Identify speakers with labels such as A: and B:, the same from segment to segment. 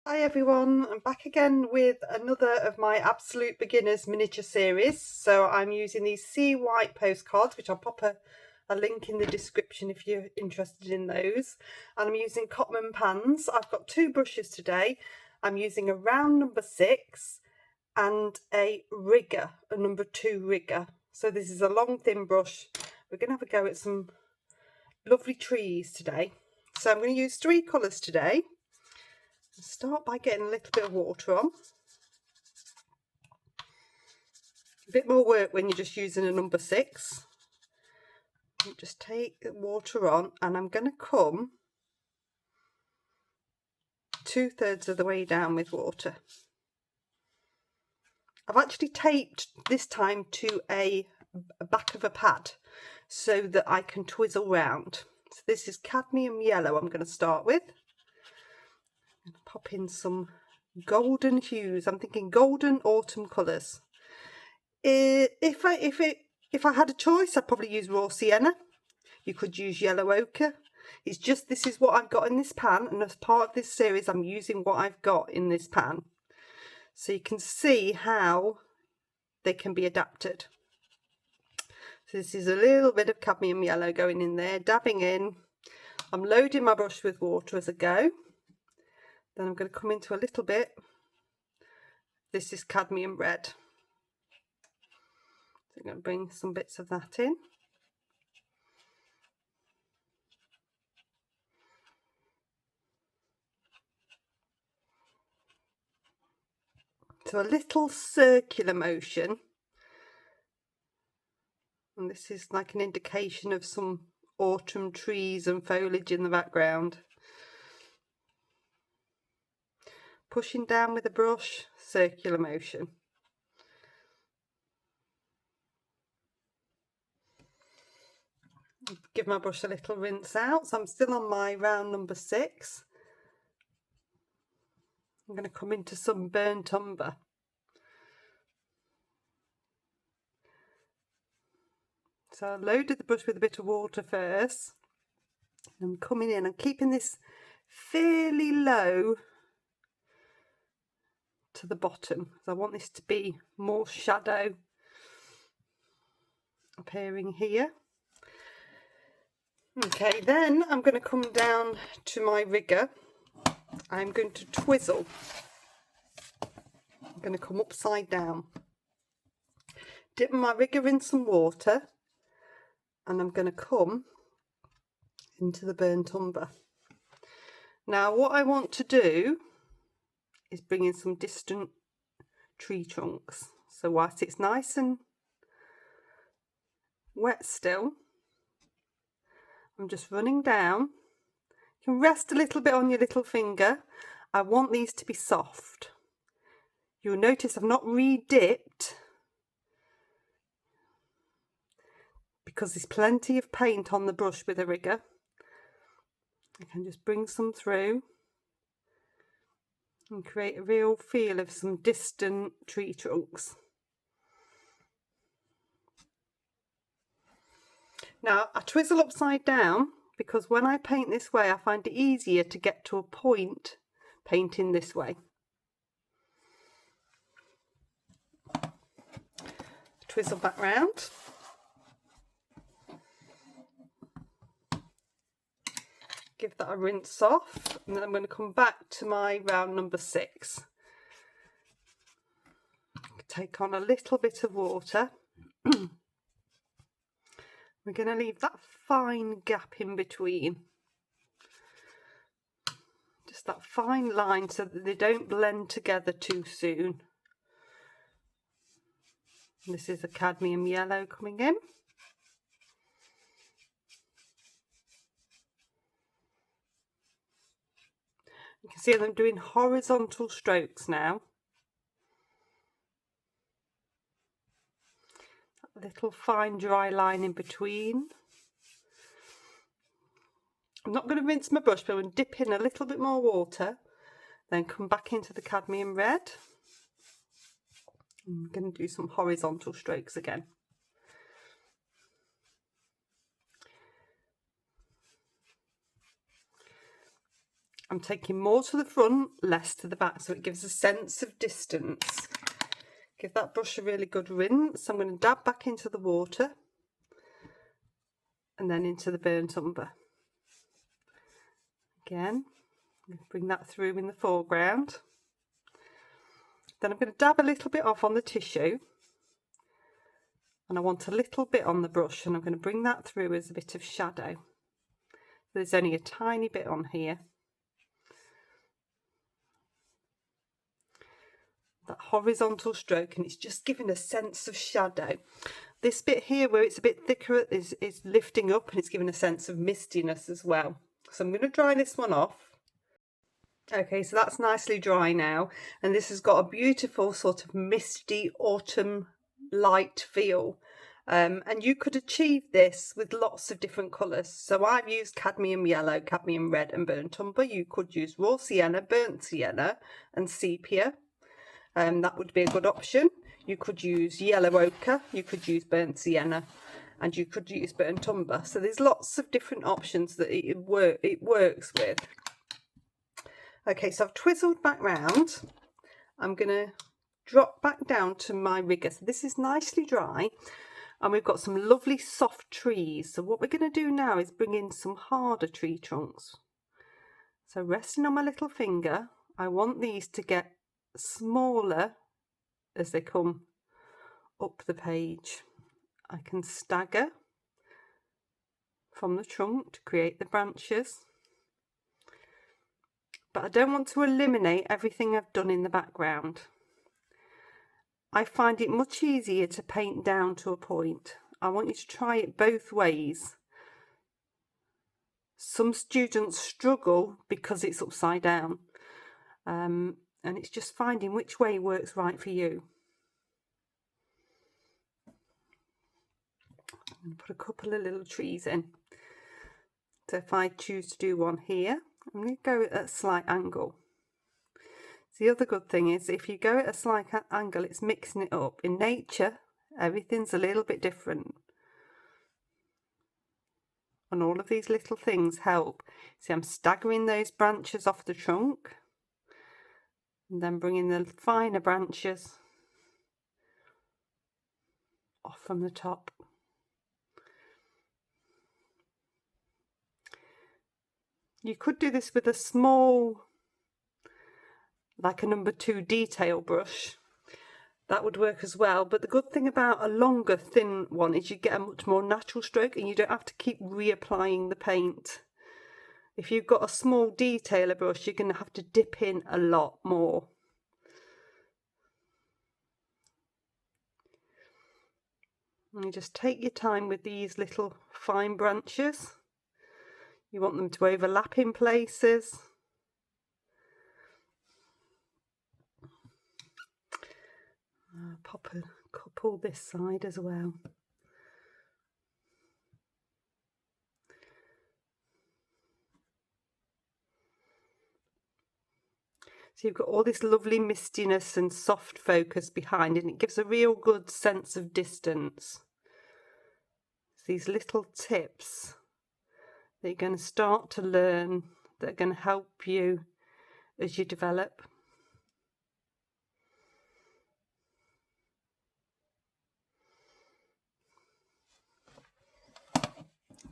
A: Hi everyone, I'm back again with another of my absolute beginners miniature series. So I'm using these sea white postcards, which I'll pop a link in the description if you're interested in those. And I'm using Cotman pans. I've got two brushes today. I'm using a round number 6 and a rigger, a number 2 rigger. So this is a long thin brush. We're going to have a go at some lovely trees today. So I'm going to use 3 colours today. Start by getting a little bit of water on. A bit more work when you're just using a number 6. Just take the water on, and I'm going to come 2/3 of the way down with water. I've actually taped this time to a back of a pad so that I can twizzle round. So this is cadmium yellow I'm going to start with. I'm going to pop in some golden hues. I'm thinking golden autumn colours. If I had a choice, I'd probably use raw sienna. You could use yellow ochre. It's just this is what I've got in this pan, and as part of this series I'm using what I've got in this pan. So you can see how they can be adapted. So this is a little bit of cadmium yellow going in there, dabbing in. I'm loading my brush with water as I go. Then I'm going to come into a little bit. This is cadmium red. So I'm going to bring some bits of that in. So a little circular motion. And this is like an indication of some autumn trees and foliage in the background. Pushing down with a brush, circular motion. Give my brush a little rinse out. So I'm still on my round number 6. I'm going to come into some burnt umber. So I loaded the brush with a bit of water first. I'm coming in and keeping this fairly low to the bottom, because I want this to be more shadow appearing here. Okay, then I'm going to come down to my rigger. I'm going to twizzle. I'm going to come upside down. Dip my rigger in some water, and I'm going to come into the burnt umber. Now what I want to do is bring in some distant tree trunks. So whilst it's nice and wet still, I'm just running down. You can rest a little bit on your little finger. I want these to be soft. You'll notice I've not re-dipped because there's plenty of paint on the brush with a rigger. I can just bring some through and create a real feel of some distant tree trunks. Now I twizzle upside down because when I paint this way I find it easier to get to a point painting this way. Twizzle back round. Give that a rinse off, and then I'm going to come back to my round number 6. Take on a little bit of water. We're going to leave that fine gap in between. Just that fine line so that they don't blend together too soon. And this is a cadmium yellow coming in. You can see them doing horizontal strokes now. A little fine dry line in between. I'm not going to rinse my brush, but I'm going to dip in a little bit more water, then come back into the cadmium red. I'm going to do some horizontal strokes again. I'm taking more to the front, less to the back, so it gives a sense of distance. Give that brush a really good rinse. I'm going to dab back into the water and then into the burnt umber. Again, I'm going to bring that through in the foreground. Then I'm going to dab a little bit off on the tissue, and I want a little bit on the brush, and I'm going to bring that through as a bit of shadow. There's only a tiny bit on here. That horizontal stroke, and it's just giving a sense of shadow. This bit here where it's a bit thicker is lifting up, and it's giving a sense of mistiness as well. So I'm going to dry this one off. Okay, so that's nicely dry now, and this has got a beautiful sort of misty autumn light feel. And you could achieve this with lots of different colours. So I've used cadmium yellow, cadmium red and burnt umber. You could use raw sienna, burnt sienna and sepia. That would be a good option. You could use yellow ochre, you could use burnt sienna, and you could use burnt umber. So there's lots of different options that it works with. Okay, so I've twizzled back round. I'm going to drop back down to my rigger. So this is nicely dry, and we've got some lovely soft trees. So what we're going to do now is bring in some harder tree trunks. So resting on my little finger, I want these to get smaller as they come up the page. I can stagger from the trunk to create the branches, but I don't want to eliminate everything I've done in the background. I find it much easier to paint down to a point. I want you to try it both ways. Some students struggle because it's upside down, and it's just finding which way works right for you. I'm going to put a couple of little trees in. So if I choose to do one here, I'm going to go at a slight angle. So the other good thing is if you go at a slight angle, it's mixing it up. In nature, everything's a little bit different. And all of these little things help. See, I'm staggering those branches off the trunk, and then bringing the finer branches off from the top. You could do this with a small, like a number 2 detail brush. That would work as well, but the good thing about a longer thin one is you get a much more natural stroke, and you don't have to keep reapplying the paint. If you've got a small detailer brush, you're going to have to dip in a lot more. And you just take your time with these little fine branches. You want them to overlap in places. I'll pop a couple this side as well. So you've got all this lovely mistiness and soft focus behind, and it gives a real good sense of distance. These little tips that you're going to start to learn that are going to help you as you develop.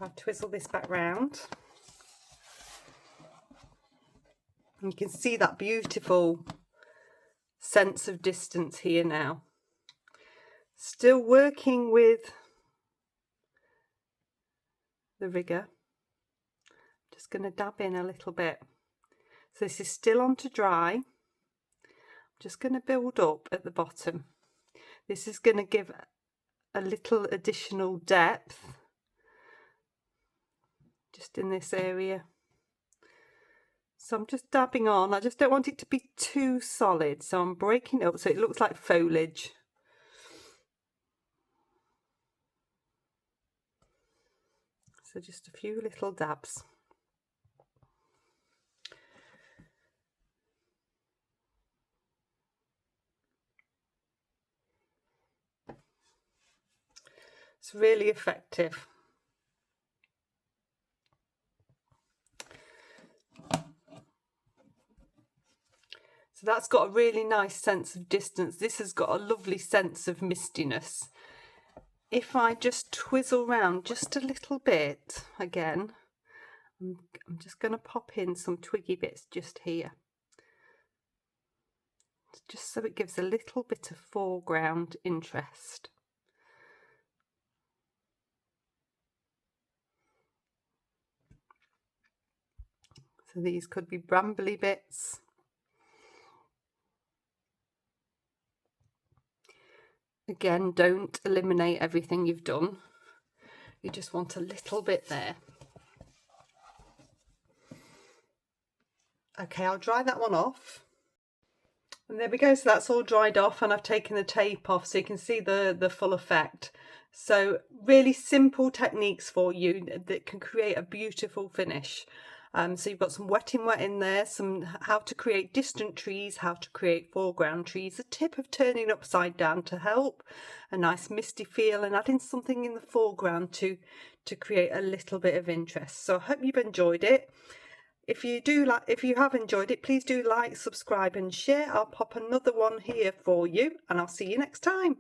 A: I'll twizzle this back round. You can see that beautiful sense of distance here now. Still working with the rigger. Just going to dab in a little bit. So this is still on to dry. I'm just going to build up at the bottom. This is going to give a little additional depth just in this area. So I'm just dabbing on. I just don't want it to be too solid, so I'm breaking it up so it looks like foliage. So just a few little dabs. It's really effective. So that's got a really nice sense of distance. This has got a lovely sense of mistiness. If I just twizzle round just a little bit, again, I'm just going to pop in some twiggy bits just here, just so it gives a little bit of foreground interest. So these could be brambly bits. Again, don't eliminate everything you've done. You just want a little bit there. Okay, I'll dry that one off. And there we go, so that's all dried off, and I've taken the tape off so you can see the full effect. So really simple techniques for you that can create a beautiful finish. So you've got some wet in there, some how to create distant trees, how to create foreground trees, a tip of turning upside down to help, a nice misty feel, and adding something in the foreground to create a little bit of interest. So I hope you've enjoyed it. If you have enjoyed it, please do like, subscribe and share. I'll pop another one here for you, and I'll see you next time.